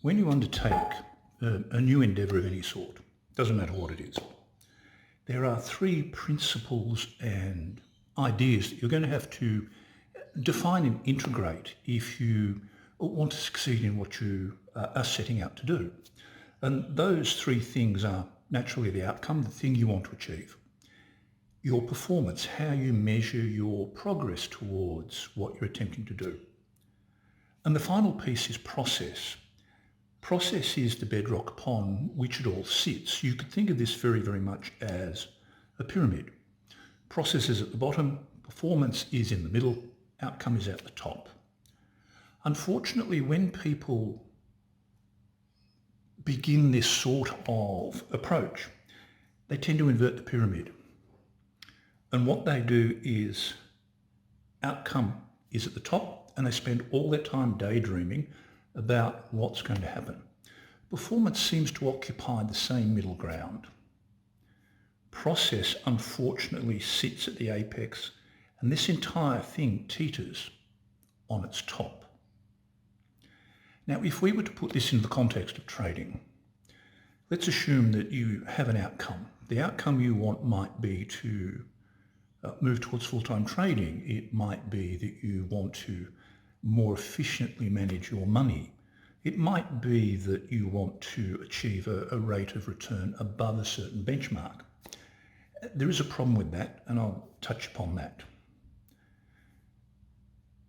When you undertake a new endeavour of any sort, doesn't matter what it is, there are three principles and ideas that you're going to have to define and integrate if you want to succeed in what you are setting out to do. And those three things are naturally the outcome, the thing you want to achieve, your performance, how you measure your progress towards what you're attempting to do. And the final piece is process. Process is the bedrock upon which it all sits. You could think of this very, very much as a pyramid. Process is at the bottom, performance is in the middle, outcome is at the top. Unfortunately, when people begin this sort of approach, they tend to invert the pyramid. And what they do is outcome is at the top and they spend all their time daydreaming about what's going to happen. Performance seems to occupy the same middle ground. Process, unfortunately, sits at the apex, and this entire thing teeters on its top. Now, if we were to put this into the context of trading, let's assume that you have an outcome. The outcome you want might be to move towards full-time trading. It might be that you want to more efficiently manage your money. It might be that you want to achieve a rate of return above a certain benchmark. There is a problem with that, and I'll touch upon that.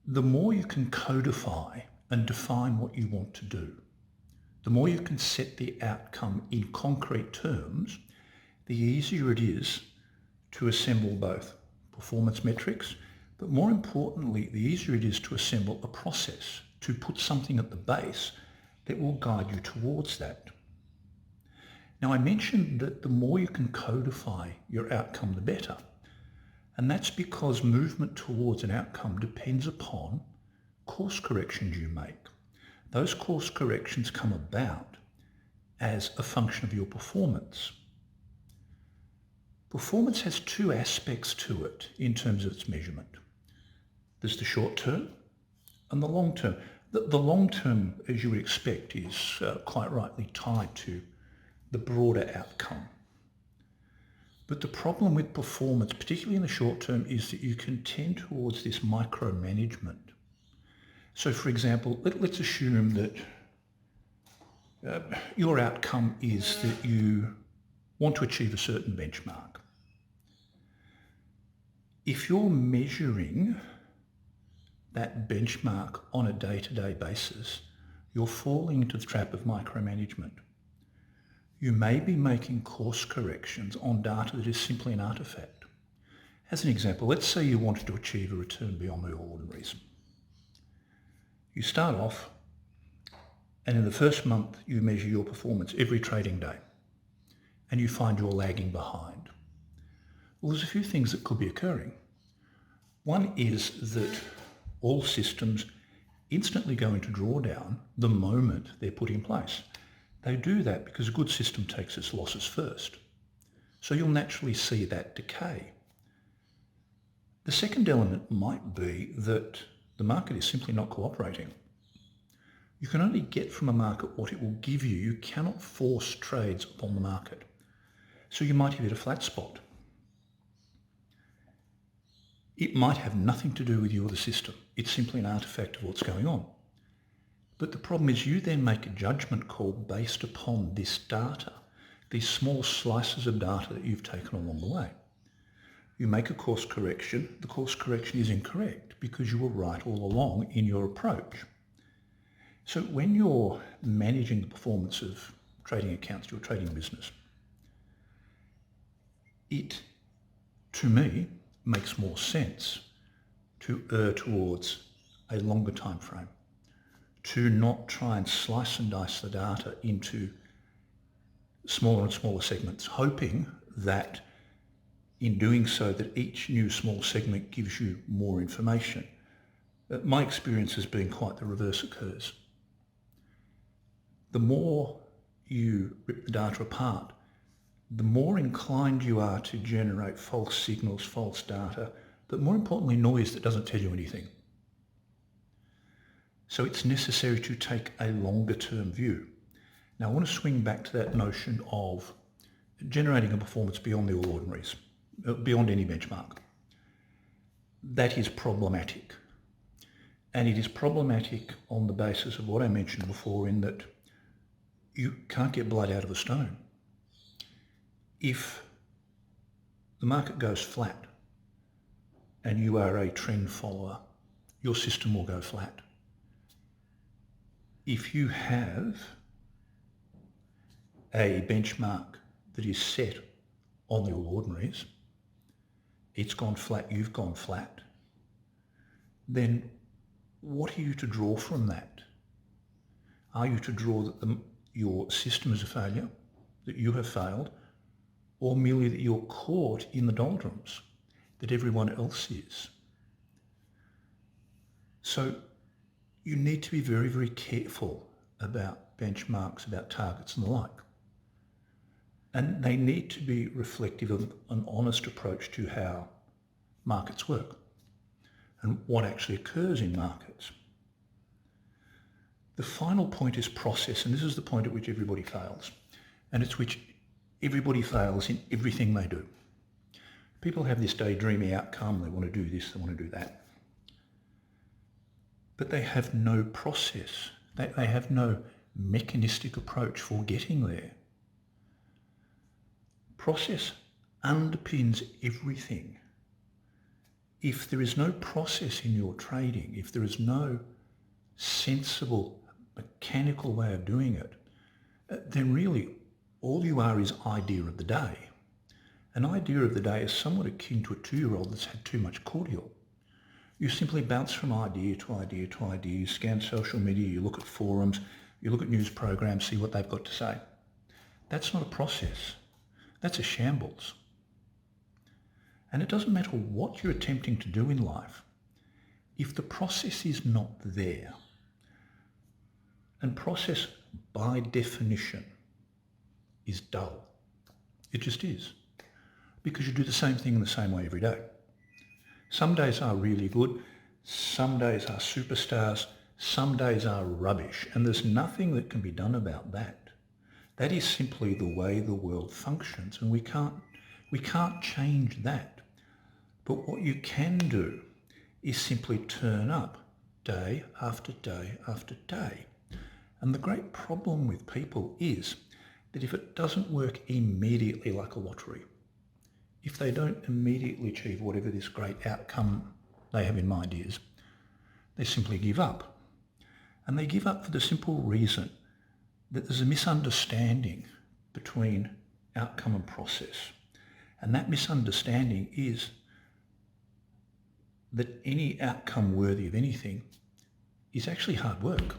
The more you can codify and define what you want to do, the more you can set the outcome in concrete terms, the easier it is to assemble both performance metrics, but more importantly, the easier it is to assemble a process, to put something at the base that will guide you towards that. Now, I mentioned that the more you can codify your outcome, the better. And that's because movement towards an outcome depends upon course corrections you make. Those course corrections come about as a function of your performance. Performance has two aspects to it in terms of its measurement. There's the short term and the long term. The long term, as you would expect, is quite rightly tied to the broader outcome. But the problem with performance, particularly in the short term, is that you can tend towards this micromanagement. So, for example, let's assume that your outcome is that you want to achieve a certain benchmark. If you're measuring that benchmark on a day-to-day basis, you're falling into the trap of micromanagement. You may be making course corrections on data that is simply an artifact. As an example, let's say you wanted to achieve a return beyond the ordinaries. You start off, and in the first month you measure your performance every trading day, and you find you're lagging behind. Well, there's a few things that could be occurring. One is that all systems instantly go into drawdown the moment they're put in place. They do that because a good system takes its losses first. So you'll naturally see that decay. The second element might be that the market is simply not cooperating. You can only get from a market what it will give you. You cannot force trades upon the market. So you might hit a flat spot. It might have nothing to do with you or the system. It's simply an artifact of what's going on. But the problem is you then make a judgment call based upon this data, these small slices of data that you've taken along the way. You make a course correction. The course correction is incorrect because you were right all along in your approach. So when you're managing the performance of trading accounts, your trading business, it, to me, makes more sense to err towards a longer time frame, to not try and slice and dice the data into smaller and smaller segments, hoping that in doing so that each new small segment gives you more information. My experience has been quite the reverse occurs. The more you rip the data apart, the more inclined you are to generate false signals, false data, but more importantly, noise that doesn't tell you anything. So it's necessary to take a longer term view. Now I want to swing back to that notion of generating a performance beyond the all ordinaries, beyond any benchmark. That is problematic. And it is problematic on the basis of what I mentioned before, in that you can't get blood out of a stone. If the market goes flat and you are a trend follower, your system will go flat. If you have a benchmark that is set on the all ordinaries, it's gone flat, you've gone flat, then what are you to draw from that? Are you to draw that your system is a failure, that you have failed, or merely that you're caught in the doldrums, that everyone else is? So you need to be very, very careful about benchmarks, about targets and the like. And they need to be reflective of an honest approach to how markets work and what actually occurs in markets. The final point is process, and this is the point at which everybody fails, and it's which everybody fails in everything they do. People have this daydreamy outcome, they want to do this, they want to do that. But they have no process. They have no mechanistic approach for getting there. Process underpins everything. If there is no process in your trading, if there is no sensible, mechanical way of doing it, then really all you are is idea of the day. An idea of the day is somewhat akin to a 2-year-old that's had too much cordial. You simply bounce from idea to idea to idea. You scan social media, you look at forums, you look at news programs, see what they've got to say. That's not a process. That's a shambles. And it doesn't matter what you're attempting to do in life, if the process is not there, and process by definition is dull. It just is. Because you do the same thing in the same way every day. Some days are really good, some days are superstars, some days are rubbish, and there's nothing that can be done about that. That is simply the way the world functions, and we can't change that. But what you can do is simply turn up day after day after day. And the great problem with people is that if it doesn't work immediately like a lottery, if they don't immediately achieve whatever this great outcome they have in mind is, they simply give up. And they give up for the simple reason that there's a misunderstanding between outcome and process. And that misunderstanding is that any outcome worthy of anything is actually hard work.